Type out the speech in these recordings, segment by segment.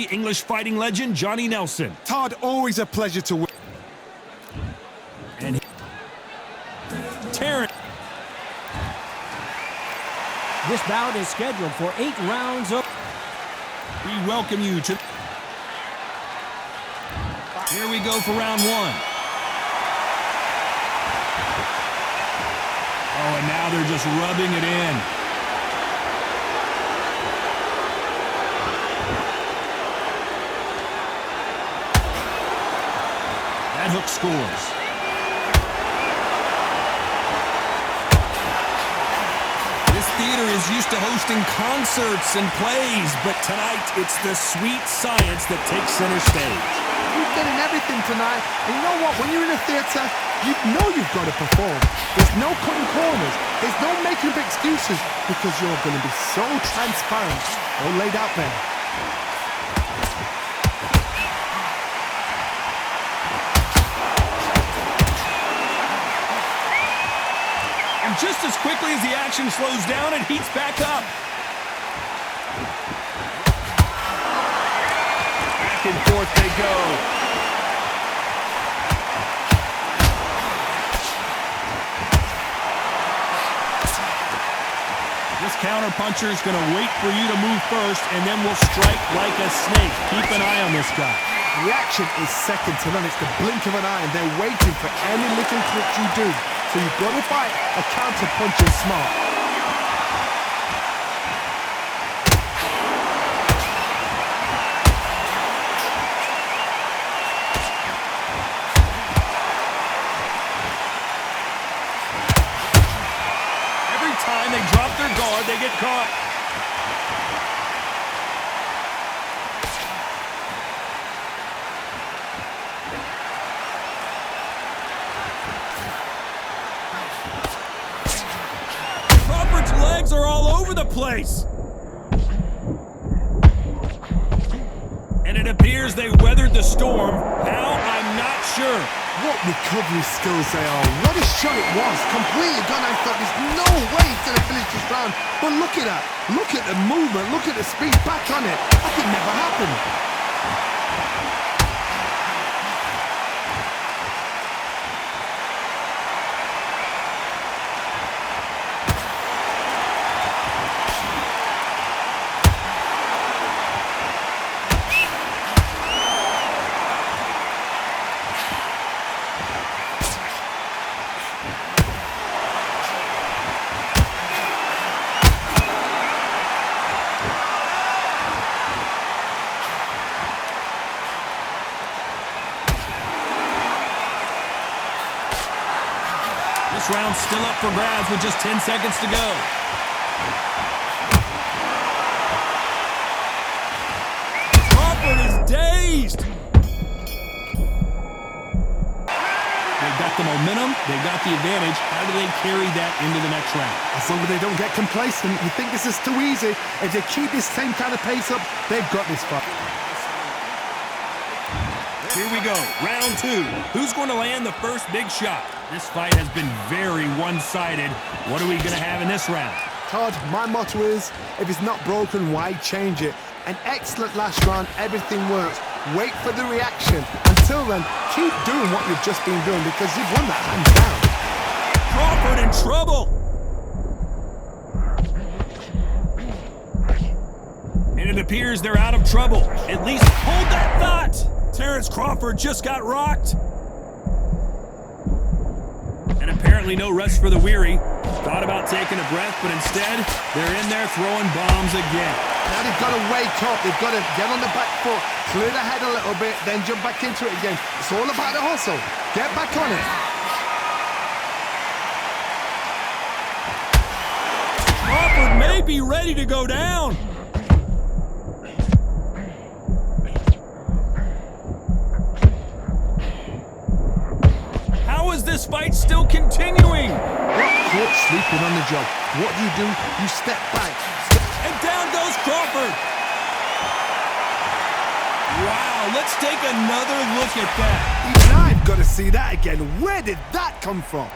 English fighting legend Johnny Nelson. Todd, always a pleasure to win. And Terrence. This bout is scheduled for 8 rounds. We welcome you to... Here we go for round 1. Oh, and now they're just rubbing it in. That hook scores. This theater is used to hosting concerts and plays, but tonight it's the sweet science that takes center stage. You're getting everything tonight. And you know what? When you're in a theater, you know you've got to perform. There's no cutting corners. There's no making up excuses because you're going to be so transparent, all laid out there. And just as quickly as the action slows down, it heats back up. Back and forth they go. This counter-puncher is going to wait for you to move first, and then will strike like a snake. Keep an eye on this guy. Reaction is second to none. It's the blink of an eye, and they're waiting for any little trick you do. So you've got to fight a counter-puncher smart. Every time they drop their guard, they get caught. Legs are all over the place. And it appears they weathered the storm. How? I'm not sure. What recovery skills they are. What a shot it was. Completely gone. I thought there's no way he's going to finish this round. But look at that. Look at the movement. Look at the speed back on it. That could never happen. This round's still up for grabs with just 10 seconds to go. Crawford is dazed. They've got the momentum. They've got the advantage. How do they carry that into the next round? As long as they don't get complacent, you think this is too easy. If they keep this same kind of pace up, they've got this fight. Here we go, round 2. Who's going to land the first big shot? This fight has been very one-sided. What are we going to have in this round? Todd, my motto is, if it's not broken, why change it? An excellent last round, everything works. Wait for the reaction. Until then, keep doing what you've just been doing because you've won that hands down. Crawford in trouble. And it appears they're out of trouble. At least hold that thought. Terrence Crawford just got rocked. And apparently no rest for the weary. Thought about taking a breath, but instead, they're in there throwing bombs again. Now they've got to wake up. They've got to get on the back foot, clear the head a little bit, then jump back into it again. It's all about the hustle. Get back on it. Crawford may be ready to go down. How is this fight still continuing? Caught sleeping on the job. What do? You step back. And down goes Crawford. Wow, let's take another look at that. Even I've got to see that again. Where did that come from?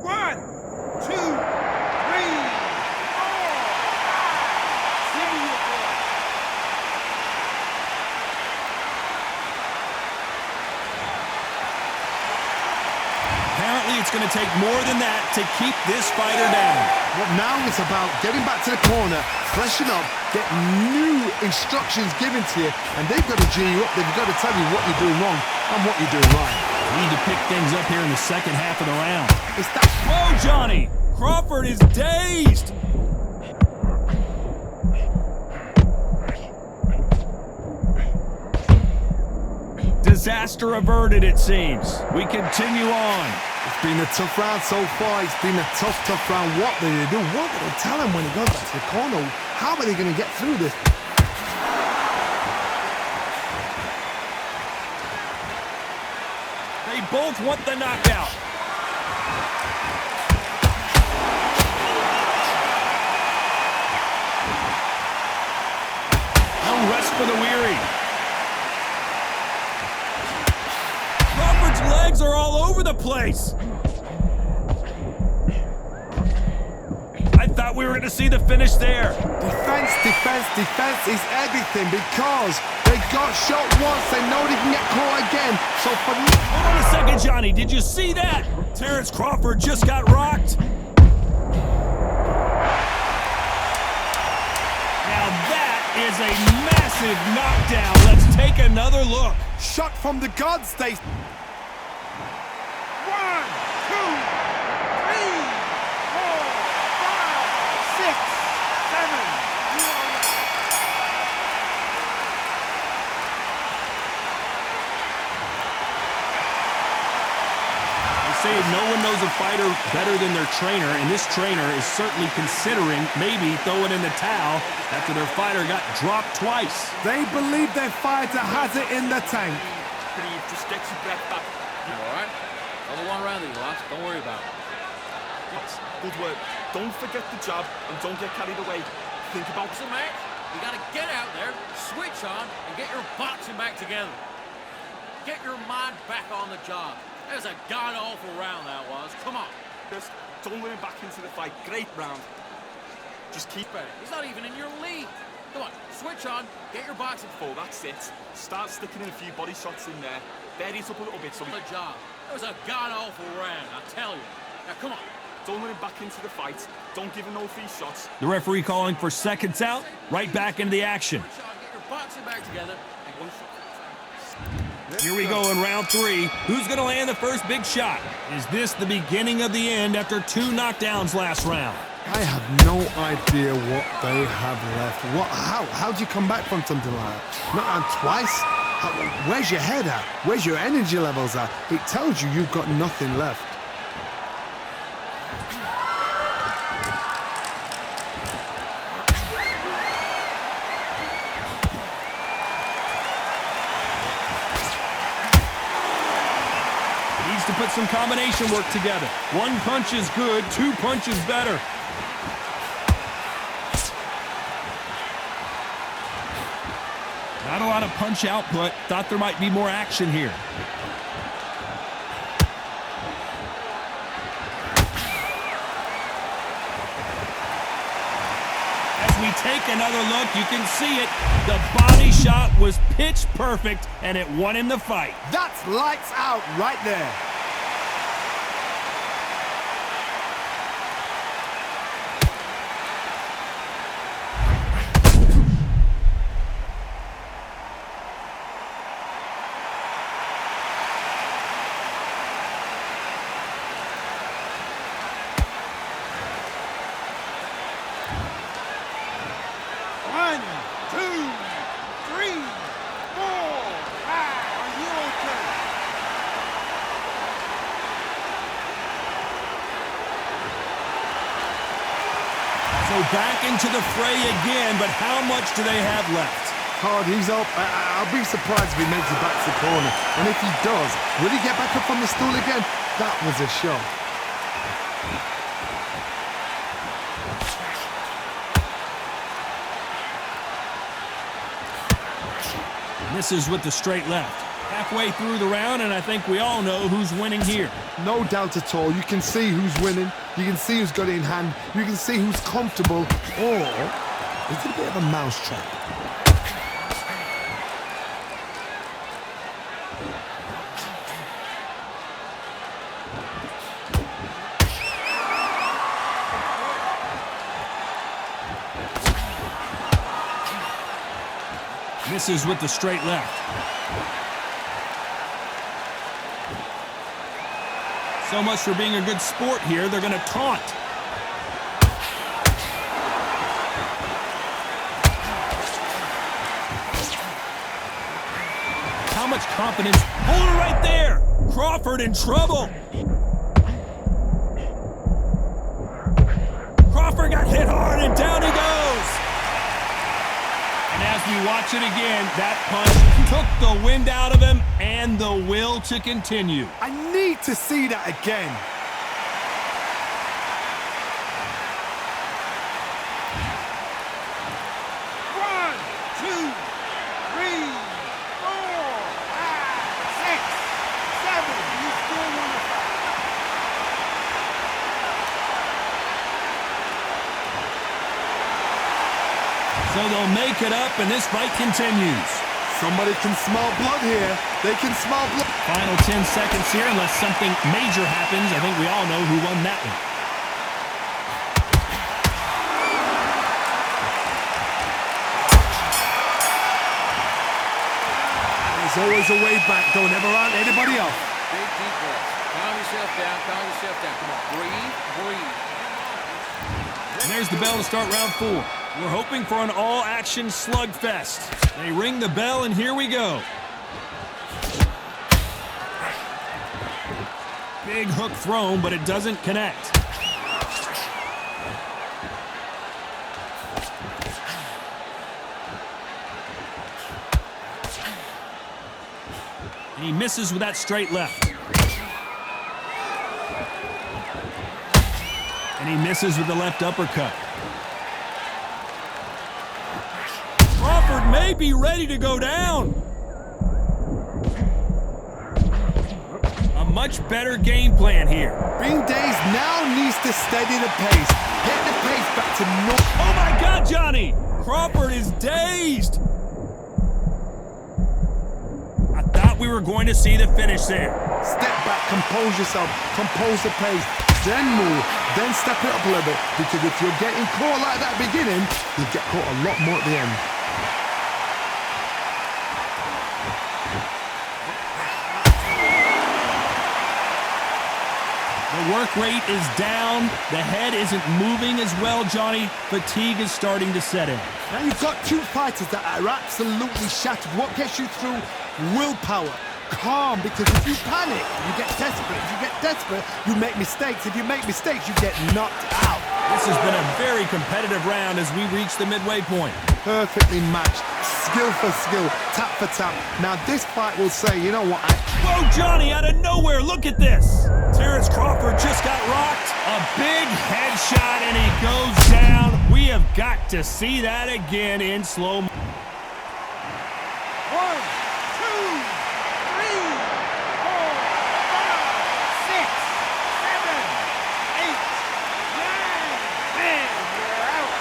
1, 2, 3, 4. going to take more than that to keep this fighter down. Well, now it's about getting back to the corner, freshen up, get new instructions given to you, and they've got to G you up. They've got to tell you what you're doing wrong and what you're doing right. We need to pick things up here in the second half of the round. It's that. Whoa, Johnny! Crawford is dazed! Disaster averted, it seems. We continue on. It's been a tough round so far. It's been a tough round. What do they do? What do they tell him when he goes back to the corner? How are they going to get through this? They both want the knockout. No rest for the weary. Crawford's legs are all over the place. I thought we were going to see the finish there. Defense is everything because they got shot once. They know they can get caught again. So for me... Hold on a second, Johnny. Did you see that? Terrence Crawford just got rocked. Now that is a massive knockdown. Let's take another look. Shot from the gods, they... 1, 2, 3, 4, 5, 6, 7. They say no one knows a fighter better than their trainer, and this trainer is certainly considering maybe throwing in the towel after their fighter got dropped twice. They believe their fighter has it in the tank. Breathe, just get your breath back. You all right? Another one round of you, lads. Don't worry about it. Yes, good work. Don't forget the jab and don't get carried away. Think about Listen, mate, you gotta get out there, switch on, and get your boxing back together. Get your mind back on the job. That was a god-awful round, that was. Come on. this. Don't let him back into the fight. Great round. Just keep it. He's not even in your league. Come on, switch on, get your boxing Oh, that's it. Start sticking in a few body shots in there. Bury it up a little bit so the job. That was a god-awful round, I tell you. Now, come on. don't let him back into the fight. Don't give him no free shots. The referee calling for seconds out, right back into the action. Switch on, get your boxing back together, and go. Here we go in round 3. Who's going to land the first big shot? Is this the beginning of the end after 2 knockdowns last round? I have no idea what they have left. How do you come back from something like that? Not twice? Where's your head at? Where's your energy levels at? It tells you you've got nothing left. Needs to put some combination work together. 1 punch is good, 2 punches better. Not a lot of punch output. Thought there might be more action here. As we take another look, you can see it. The body shot was pitch perfect, and it won him the fight. That's lights out right there. So back into the fray again, but how much do they have left? Hard, he's up. I'll be surprised if he makes it back to the corner. And if he does, will he get back up on the stool again? That was a shot. Misses with the straight left. Halfway through the round, and I think we all know who's winning here. No doubt at all. You can see who's winning. You can see who's got it in hand. You can see who's comfortable. Or is it a bit of a mousetrap? Misses with the straight left. So much for being a good sport here. They're going to taunt. How much confidence? Hold it right there. Crawford in trouble. Crawford got hit hard and down he goes. And as we watch it again, that punch took the wind out of him and the will to continue. I need to see that again. One, two, three, four, five, six, seven. You still want to fight? So they'll make it up and this fight continues. Somebody can smell blood here. They can smell blood. Final 10 seconds here, unless something major happens. I think we all know who won that one. There's always a way back. Don't ever run anybody else. Big deep breath. Calm yourself down. Calm yourself down. Come on. Breathe. Breathe. And there's the bell to start round 4. We're hoping for an all-action slugfest. They ring the bell, and here we go. Big hook thrown, but it doesn't connect. And he misses with that straight left. And he misses with the left uppercut. Crawford may be ready to go down. A much better game plan here. Being dazed now needs to steady the pace. Get the pace back to normal. Oh my God, Johnny! Crawford is dazed. I thought we were going to see the finish there. Step back, compose yourself, compose the pace, then move, then step it up a little bit. Because if you're getting caught like that beginning, you'll get caught a lot more at the end. The work rate is down. The head isn't moving as well, Johnny. Fatigue is starting to set in. Now you've got two fighters that are absolutely shattered. What gets you through? Willpower. Calm, because if you panic, you get desperate. If you get desperate, you make mistakes. If you make mistakes, you get knocked out. This has been a very competitive round as we reach the midway point. Perfectly matched. Skill for skill, tap for tap. Now this fight will say, you know what? Whoa, Johnny, out of nowhere, look at this. Terrence Crawford just got rocked. A big headshot, and he goes down. We have got to see that again in slow motion. 1, 2, 3, 4, 5, 6, 7, 8, 9, 10. You're out.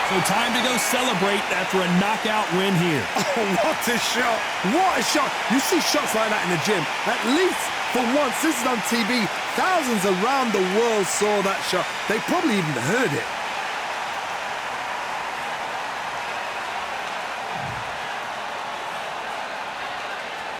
So time to go celebrate after a knockout win here. Oh, what a shot! What a shot! You see shots like that in the gym. At least for once, this is on TV. Thousands around the world saw that shot. They probably even heard it.